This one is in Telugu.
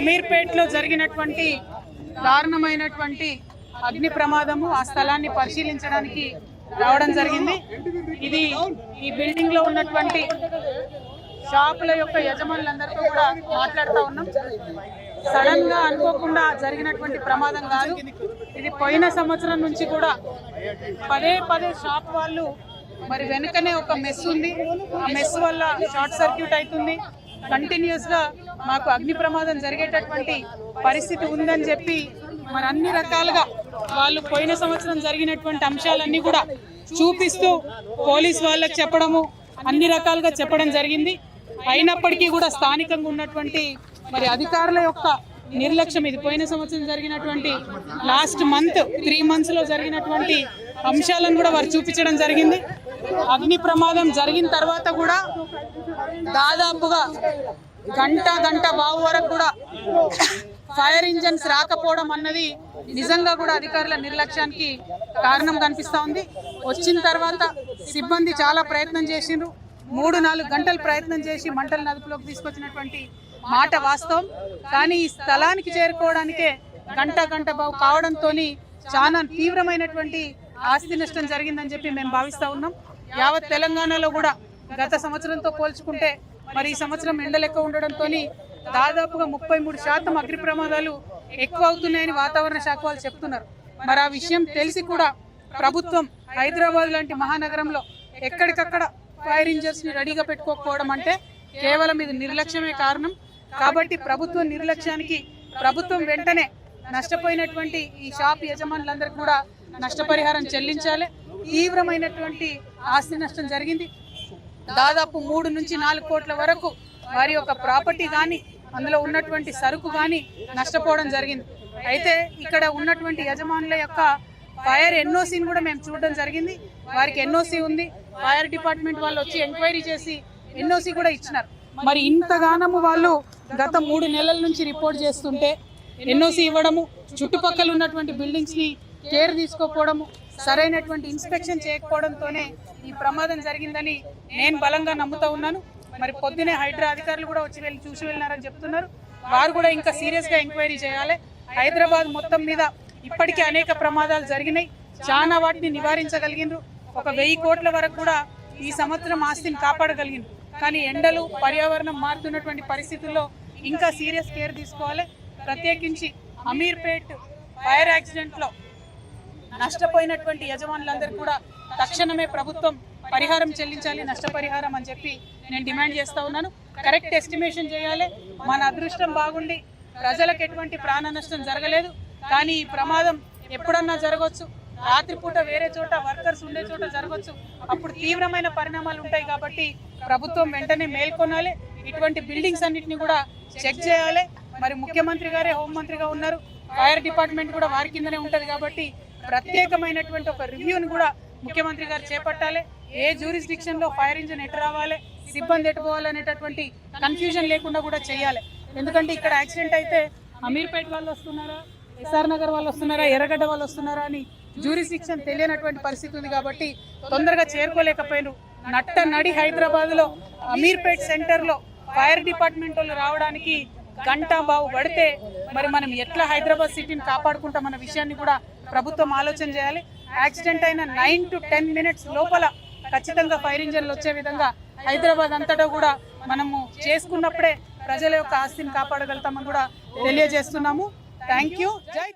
అమీర్పేట్లో జరిగినటువంటి దారుణమైనటువంటి అగ్ని ప్రమాదము ఆ స్థలాన్ని పరిశీలించడానికి రావడం జరిగింది. ఇది ఈ బిల్డింగ్ లో ఉన్నటువంటి షాపుల యొక్క యజమానులందరితో కూడా మాట్లాడుతూ ఉన్నాం. సడన్ గా అనుకోకుండా జరిగినటువంటి ప్రమాదం కాదు. ఇది పోయిన సంవత్సరం నుంచి కూడా పదే షాప్ వాళ్ళు మరి వెనుకనే ఒక మెస్ ఉంది, ఆ మెస్ వల్ల షార్ట్ సర్క్యూట్ అవుతుంది, కంటిన్యూస్ గా మాకు అగ్ని ప్రమాదం జరిగేటటువంటి పరిస్థితి ఉందని చెప్పి మరి అన్ని రకాలుగా వాళ్ళు పోయిన సంవత్సరం జరిగినటువంటి అంశాలన్నీ కూడా చూపిస్తూ పోలీస్ వాళ్ళకి చెప్పడము అన్ని రకాలుగా చెప్పడం జరిగింది. అయినప్పటికీ కూడా స్థానికంగా ఉన్నటువంటి మరి అధికారుల యొక్క నిర్లక్ష్యం, ఇది పోయిన సంవత్సరం జరిగినటువంటి లాస్ట్ మంత్ 3 months లో జరిగినటువంటి అంశాలను కూడా వారు చూపించడం జరిగింది. అగ్ని ప్రమాదం జరిగిన తర్వాత కూడా దాదాపుగా గంట బావు వరకు కూడా ఫైర్ ఇంజన్స్ రాకపోవడం అన్నది నిజంగా కూడా అధికారుల నిర్లక్ష్యానికి కారణం కనిపిస్తూ ఉంది. వచ్చిన తర్వాత సిబ్బంది చాలా ప్రయత్నం చేసిండ్రు, 3-4 గంటలు ప్రయత్నం చేసి మంటలను అదుపులోకి తీసుకొచ్చినటువంటి మాట వాస్తవం. కానీ ఈ స్థలానికి చేరుకోవడానికే గంట బావు కావడంతో చాలా తీవ్రమైనటువంటి ఆస్తి నష్టం జరిగిందని చెప్పి మేము భావిస్తూ ఉన్నాం. యావత్ తెలంగాణలో కూడా గత సంవత్సరంతో పోల్చుకుంటే మరి ఈ సంవత్సరం ఎండలు ఎక్కువ ఉండడంతో దాదాపుగా 33% అగ్ని ప్రమాదాలు ఎక్కువ అవుతున్నాయని వాతావరణ శాఖ వాళ్ళు చెప్తున్నారు. మరి ఆ విషయం తెలిసి కూడా ప్రభుత్వం హైదరాబాద్ లాంటి మహానగరంలో ఎక్కడికక్కడ ఫైర్ ఇంజన్స్ ని రెడీగా పెట్టుకోకపోవడం అంటే కేవలం ఇది నిర్లక్ష్యమే కారణం. కాబట్టి ప్రభుత్వ నిర్లక్ష్యానికి ప్రభుత్వం వెంటనే నష్టపోయినటువంటి ఈ షాప్ యజమానులందరికీ కూడా నష్టపరిహారం చెల్లించాలి. తీవ్రమైనటువంటి ఆస్తి నష్టం జరిగింది. దాదాపు 3 నుంచి 4 కోట్ల వరకు వారి యొక్క ప్రాపర్టీ కానీ అందులో ఉన్నటువంటి సరుకు కానీ నష్టపోవడం జరిగింది. అయితే ఇక్కడ ఉన్నటువంటి యజమానుల యొక్క ఫైర్ ఎన్ఓసీని కూడా మేము చూడడం జరిగింది. వారికి ఎన్ఓసీ ఉంది, ఫైర్ డిపార్ట్మెంట్ వాళ్ళు వచ్చి ఎంక్వైరీ చేసి ఎన్ఓసీ కూడా ఇచ్చినారు. మరి ఇంతగానము వాళ్ళు గత 3 నెలల నుంచి రిపోర్ట్ చేస్తుంటే ఎన్ఓసీ ఇవ్వడము, చుట్టుపక్కల ఉన్నటువంటి బిల్డింగ్స్ని కేర్ తీసుకోకపోవడము, సరైనటువంటి ఇన్స్పెక్షన్ చేయకపోవడంతోనే ఈ ప్రమాదం జరిగిందని నేను బలంగా నమ్ముతూ ఉన్నాను. మరి పొద్దునే హైడ్రా అధికారులు కూడా వచ్చి చూసి వెళ్ళినారని చెప్తున్నారు. వారు కూడా ఇంకా సీరియస్గా ఎంక్వైరీ చేయాలి. హైదరాబాద్ మొత్తం మీద ఇప్పటికే అనేక ప్రమాదాలు జరిగినాయి, చాలా వాటిని నివారించగలిగినారు. ఒక 1000 కోట్ల వరకు కూడా ఈ సంవత్సరం ఆస్తిని కాపాడగలిగింది. కానీ ఎండలు, పర్యావరణం మారుతున్నటువంటి పరిస్థితుల్లో ఇంకా సీరియస్ కేర్ తీసుకోవాలి. ప్రత్యేకించి అమీర్పేట్ ఫైర్ యాక్సిడెంట్లో నష్టపోయినటువంటి యజమానులందరూ కూడా తక్షణమే ప్రభుత్వం పరిహారం చెల్లించాలి, నష్టపరిహారం అని చెప్పి నేను డిమాండ్ చేస్తూ ఉన్నాను. కరెక్ట్ ఎస్టిమేషన్ చేయాలి. మన అదృష్టం బాగుండి ప్రజలకు ఎటువంటి ప్రాణ నష్టం జరగలేదు, కానీ ఈ ప్రమాదం ఎప్పుడన్నా జరగవచ్చు. రాత్రిపూట వేరే చోట వర్కర్స్ ఉండే చోట జరగవచ్చు. అప్పుడు తీవ్రమైన పరిణామాలు ఉంటాయి. కాబట్టి ప్రభుత్వం వెంటనే మేల్కొనాలి. ఇటువంటి బిల్డింగ్స్ అన్నింటినీ కూడా చెక్ చేయాలి. మరి ముఖ్యమంత్రి గారే హోంమంత్రిగా ఉన్నారు, ఫైర్ డిపార్ట్మెంట్ కూడా వారి కిందనే ఉంటుంది. కాబట్టి ప్రత్యేకమైనటువంటి ఒక రివ్యూని కూడా ముఖ్యమంత్రి గారు చేపట్టాలి. ఏ జ్యూరిస్డిక్షన్ లో ఫైర్ ఇంజిన్ ఎటు రావాలి, సిబ్బంది ఎటు పోవాలనేటటువంటి కన్ఫ్యూజన్ లేకుండా కూడా చేయాలి. ఎందుకంటే ఇక్కడ యాక్సిడెంట్ అయితే అమీర్పేట్ వాళ్ళు వస్తున్నారా, ఎస్ఆర్ నగర్ వాళ్ళు వస్తున్నారా, ఎర్రగడ్డ వాళ్ళు వస్తున్నారా అని జ్యూరిస్డిక్షన్ తెలియనటువంటి పరిస్థితి ఉంది. కాబట్టి తొందరగా చేరుకోలేకపోయినారు. నడి హైదరాబాద్లో అమీర్పేట్ సెంటర్లో ఫైర్ డిపార్ట్మెంట్ వాళ్ళు రావడానికి గంట బావు పడితే మరి మనం ఎట్లా హైదరాబాద్ సిటీని కాపాడుకుంటామన్న విషయాన్ని కూడా ప్రభుత్వం ఆలోచన చేయాలి. యాక్సిడెంట్ అయిన 9 to 10 minutes లోపల ఖచ్చితంగా ఫైర్ ఇంజన్లు వచ్చే విధంగా హైదరాబాద్ అంతటా కూడా మనము చేసుకున్నప్పుడే ప్రజల యొక్క ఆస్తిని కాపాడగలుగుతామని కూడా తెలియజేస్తున్నాము. Thank you. జై